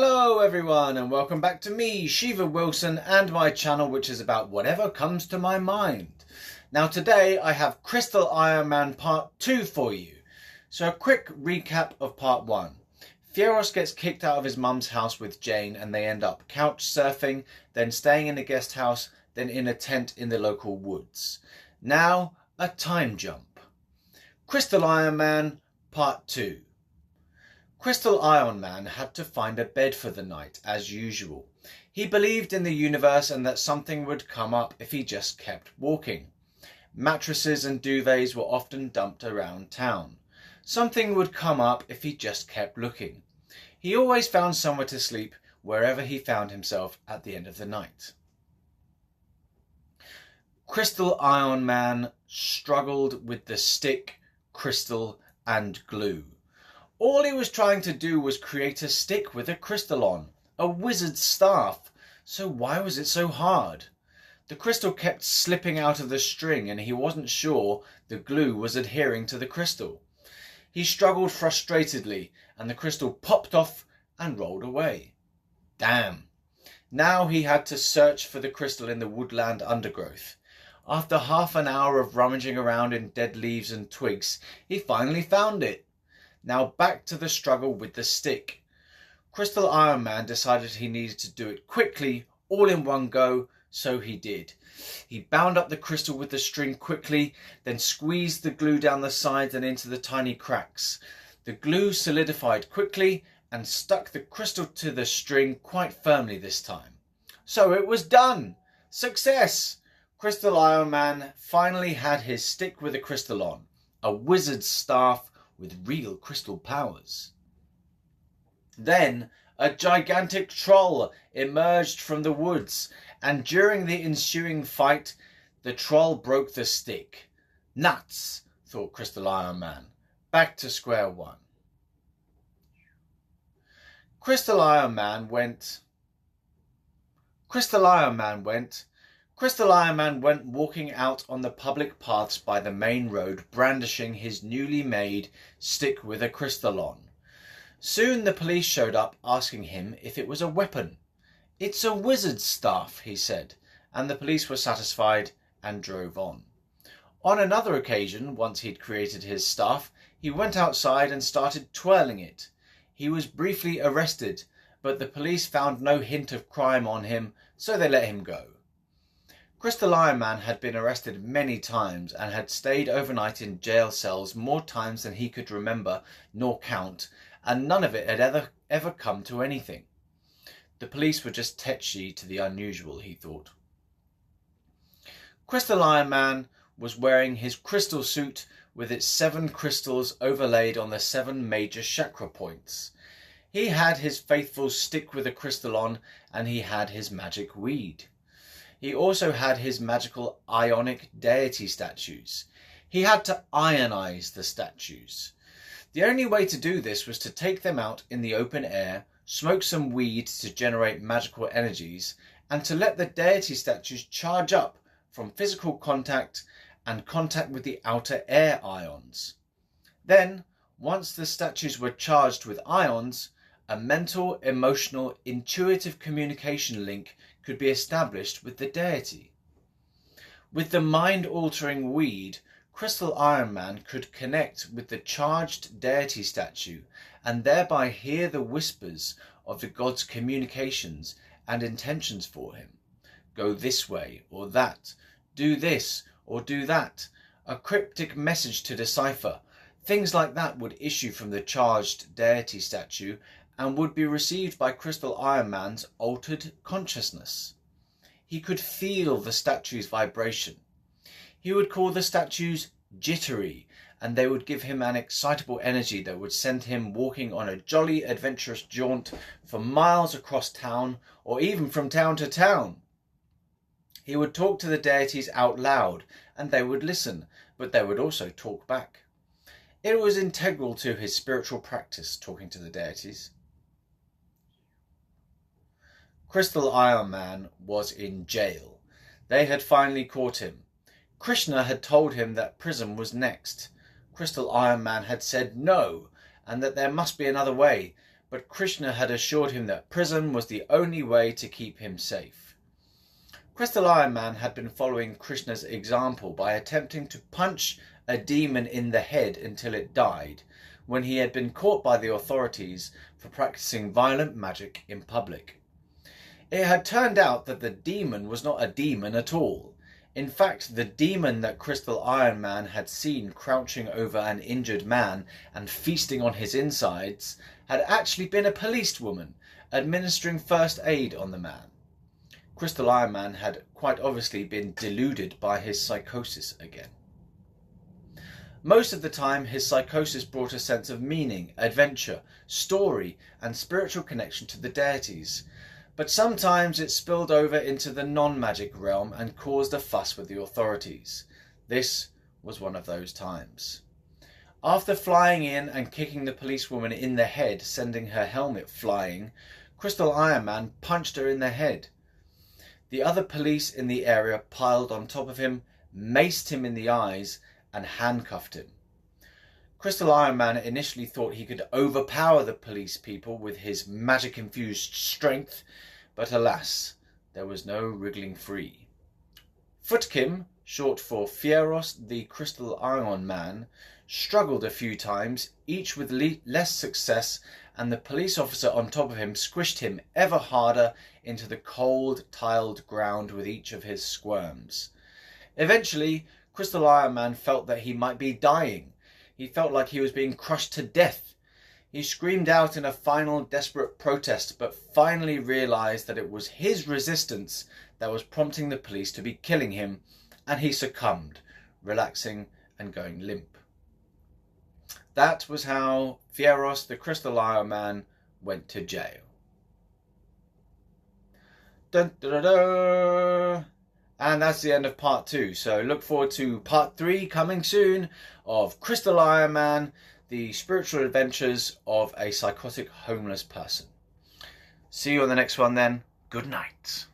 Hello everyone and welcome back to me, Shiva Wilson, and my channel which is about whatever comes to my mind. Now today I have Crystal Iron Man Part 2 for you. So a quick recap of Part 1. Fieros gets kicked out of his mum's house with Jane and they end up couch surfing, then staying in a guest house, then in a tent in the local woods. Now a time jump. Crystal Iron Man Part 2. Crystal Iron Man had to find a bed for the night, as usual. He believed in the universe and that something would come up if he just kept walking. Mattresses and duvets were often dumped around town. Something would come up if he just kept looking. He always found somewhere to sleep wherever he found himself at the end of the night. Crystal Iron Man struggled with the stick, crystal and glue. All he was trying to do was create a stick with a crystal on, a wizard's staff, so why was it so hard? The crystal kept slipping out of the string and he wasn't sure the glue was adhering to the crystal. He struggled frustratedly and the crystal popped off and rolled away. Damn! Now he had to search for the crystal in the woodland undergrowth. After half an hour of rummaging around in dead leaves and twigs, he finally found it. Now back to the struggle with the stick. Crystal Iron Man decided he needed to do it quickly, all in one go, so he did. He bound up the crystal with the string quickly, then squeezed the glue down the sides and into the tiny cracks. The glue solidified quickly and stuck the crystal to the string quite firmly this time. So it was done! Success! Crystal Iron Man finally had his stick with a crystal on, a wizard's staff with real crystal powers. Then a gigantic troll emerged from the woods, and during the ensuing fight, the troll broke the stick. Nuts, thought Crystal Iron Man. Back to square one. Crystal Iron Man went walking out on the public paths by the main road, brandishing his newly made stick with a crystal on. Soon the police showed up asking him if it was a weapon. "It's a wizard's staff," he said, and the police were satisfied and drove on. On another occasion, once he'd created his staff, he went outside and started twirling it. He was briefly arrested, but the police found no hint of crime on him, so they let him go. Crystal Iron Man had been arrested many times and had stayed overnight in jail cells more times than he could remember nor count, and none of it had ever come to anything. The police were just tetchy to the unusual, he thought. Crystal Iron Man was wearing his crystal suit with its 7 crystals overlaid on the 7 major chakra points. He had his faithful stick with a crystal on, and he had his magic weed. He also had his magical ionic deity statues. He had to ionize the statues. The only way to do this was to take them out in the open air, smoke some weed to generate magical energies, and to let the deity statues charge up from physical contact and contact with the outer air ions. Then, once the statues were charged with ions, a mental, emotional, intuitive communication link could be established with the deity. With the mind-altering weed, Crystal Iron Man could connect with the charged deity statue and thereby hear the whispers of the god's communications and intentions for him. Go this way or that, do this or do that, a cryptic message to decipher. Things like that would issue from the charged deity statue and would be received by Crystal Iron Man's altered consciousness. He could feel the statue's vibration. He would call the statues jittery, and they would give him an excitable energy that would send him walking on a jolly adventurous jaunt for miles across town, or even from town to town. He would talk to the deities out loud, and they would listen, but they would also talk back. It was integral to his spiritual practice, talking to the deities. Crystal Iron Man was in jail. They had finally caught him. Krishna had told him that prison was next. Crystal Iron Man had said no, and that there must be another way, but Krishna had assured him that prison was the only way to keep him safe. Crystal Iron Man had been following Krishna's example by attempting to punch a demon in the head until it died, when he had been caught by the authorities for practicing violent magic in public. It had turned out that the demon was not a demon at all. In fact, the demon that Crystal Iron Man had seen crouching over an injured man and feasting on his insides had actually been a policewoman administering first aid on the man. Crystal Iron Man had quite obviously been deluded by his psychosis again. Most of the time, his psychosis brought a sense of meaning, adventure, story, and spiritual connection to the deities. But sometimes it spilled over into the non-magic realm and caused a fuss with the authorities. This was one of those times. After flying in and kicking the policewoman in the head, sending her helmet flying, Crystal Iron Man punched her in the head. The other police in the area piled on top of him, maced him in the eyes, and handcuffed him. Crystal Iron Man initially thought he could overpower the police people with his magic-infused strength, but alas, there was no wriggling free. Futkim, short for Fieros the Crystal Iron Man, struggled a few times, each with less success, and the police officer on top of him squished him ever harder into the cold, tiled ground with each of his squirms. Eventually, Crystal Iron Man felt that he might be dying. He felt like he was being crushed to death. He screamed out in a final desperate protest, but finally realized that it was his resistance that was prompting the police to be killing him, and he succumbed, relaxing and going limp. That was how Fieros the Crystal Iron Man went to jail. Dun, dun, dun, dun. And that's the end of part 2. So look forward to part 3 coming soon of Crystal Iron Man, the spiritual adventures of a psychotic homeless person. See you on the next one then. Good night.